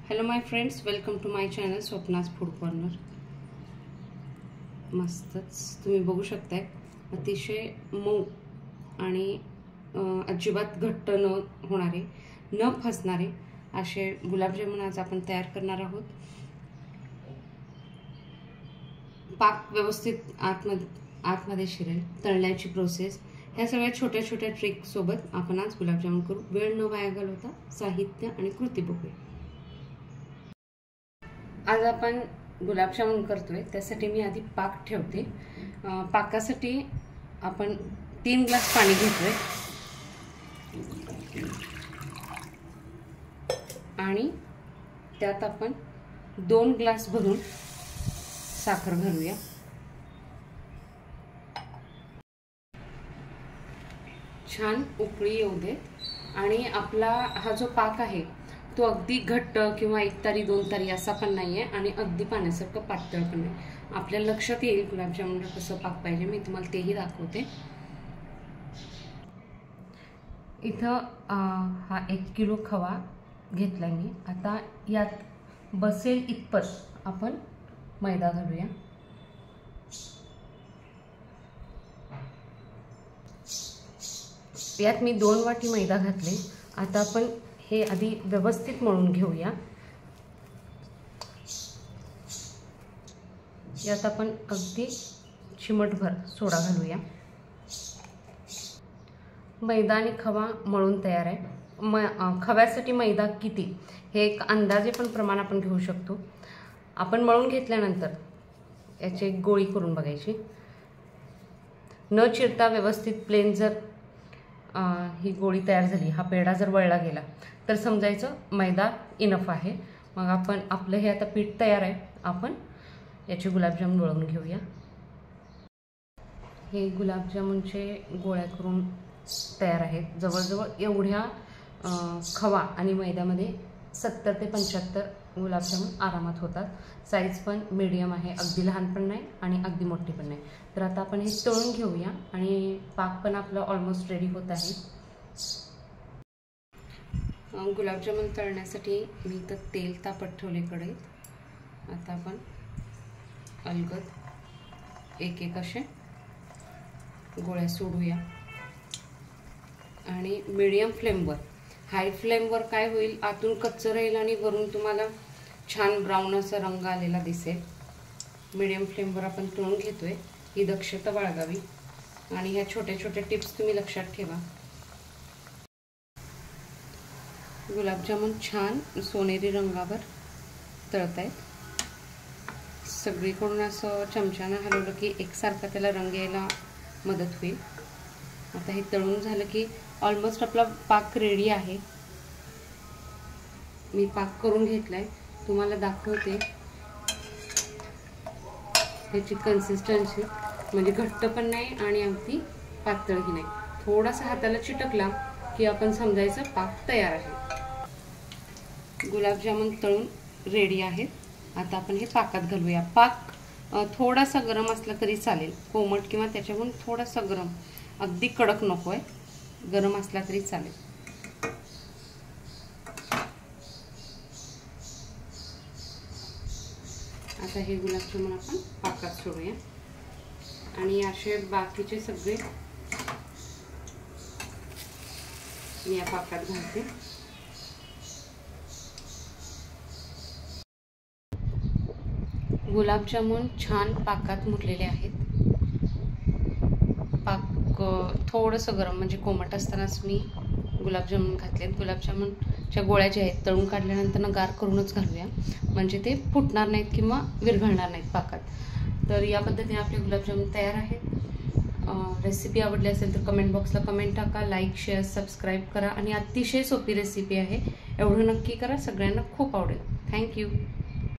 Hello my friends, welcome to my channel स्वप्नाज food corner. मस्तच तुम्ही बघू शकताय, अतिशय मऊ आणि अजिबात घट्ट न होणारे, न फसणारे असे गुलाबजामुन आज आपण तयार करणार आहोत। पाक व्यवस्थित आतमध्ये शिरेल, तळण्याची प्रोसेस, ह्या सगळ्या छोट्या छोट्या ट्रिक सोबत आपण आज गुलाबजामुन करू। वेळ न वाया घालवता साहित्य आणि कृती बघूया। आज आपण गुलाबजामुन करतोय, त्यासाठी मी आधी पाक ठेवते। पाकासाठी आपण 3 ग्लास पाणी घेतोय आणि त्यात आपण 2 ग्लास भरून साखर घालूया। छान उकळी येऊ दे आणि आपला हा जो पाक आहे तो अगदी घट्ट किंवा 1 तारी 2 तारी असा पण नाहीये आणि अगदी पाण्यासारखं पातळ पण नाही। आपल्या लक्षात येईल गुलाबजामुनला कसं पाक पाहिजे, मी तुम्हाला तेही दाखवते। इथं हा 1 किलो खवा घेतलाय मी। आता यात बसेल इतपत आपण मैदा घालूया। यात मी 2 वाटी मैदा घातले। आता आपण हे आधी व्यवस्थित मळून घेऊया। यात आपण अगदी चिमटभर सोडा घालूया। मैदा आणि खवा मळून तयार आहे। खव्यासाठी मैदा किती हे एक अंदाजे पण प्रमाण आपण घेऊ शकतो। आपण मळून घेतल्यानंतर याची एक गोळी करून बघायची। न चिरता व्यवस्थित प्लेन जर ही गोळी तयार झाली, हा पेढा जर वळला गेला तर समजायचं मैदा इनफ आहे। मग आपण आपलं हे आता पीठ तयार आहे, आपण याचे गुलाबजामुन वळवून घेऊया। हे गुलाबजामुनचे गोळ्या करून तयार आहेत। जवळजवळ एवढ्या खवा आणि मैद्यामध्ये 70 ते 75 गुलाबजामुन आरामात होतात। साईज पण मीडियम आहे, अगदी लहान पण नाही आणि अगदी मोठी पण नाही। तर आता आपण हे तळून घेऊया आणि पाक पण आपलं ऑलमोस्ट रेडी होत आहे। गुलाबजामुन तळण्यासाठी मी तर तेल तापत ठेवले कढईत। आता आपण अलगद एक एक असे गोळ्या सोडूया आणि मीडियम फ्लेमवर, हाय फ्लेमवर काय होईल, आतून कच्चं राहील आणि वरून तुम्हाला छान ब्राऊन असा रंग आलेला दिसेल। मीडियम फ्लेमवर आपण तळून घेतोय, ही दक्षता बाळगावी आणि ह्या छोट्या छोट्या टिप्स तुम्ही लक्षात ठेवा। गुलाबजामुन छान सोनेरी रंगावर तळत आहेत। सगळीकडून असं चमच्यानं हलवलं की एकसारखा त्याला रंग यायला मदत होईल। आता हे तळून झालं की ऑलमोस्ट आपला पाक रेडी आहे। मी पाक करून घेतलाय, तुम्हाला दाखवते त्याची कन्सिस्टन्सी, म्हणजे घट्ट पण नाही आणि अगदी पातळही नाही। थोडासा हाताला चिटकला की आपण समजायचं पाक तयार आहे। गुलाबजामुन तळून रेडी आहेत। आता आपण हे पाकात घालूया। पाक थोडासा गरम असला तरी चालेल, कोमट किंवा त्याच्याहून थोडासा गरम, अगदी कडक नको आहे, गरम असला तरी चालेल। आता हे गुलाबजामुन आपण पाकात सोडूया आणि असे बाकीचे सगळे मी या पाकात घालते। गुलाबजामुन छान पाकात मुरलेले आहेत। पाक थोडंसं गरम, म्हणजे कोमट असतानाच मी गुलाबजामुन घातलेत। गुलाबजामुनच्या गोळ्या ज्या आहेत तळून काढल्यानंतर गार करूनच घालूया, म्हणजे ते फुटणार नाहीत किंवा विरघळणार नाहीत पाकात। तर या पद्धतीने आपले गुलाबजामुन तयार आहेत। रेसिपी आवडली असेल तर कमेंट बॉक्सला कमेंट टाका, लाईक शेअर सबस्क्राईब करा आणि अतिशय सोपी रेसिपी आहे, एवढं नक्की करा, सगळ्यांना खूप आवडेल। थँक्यू।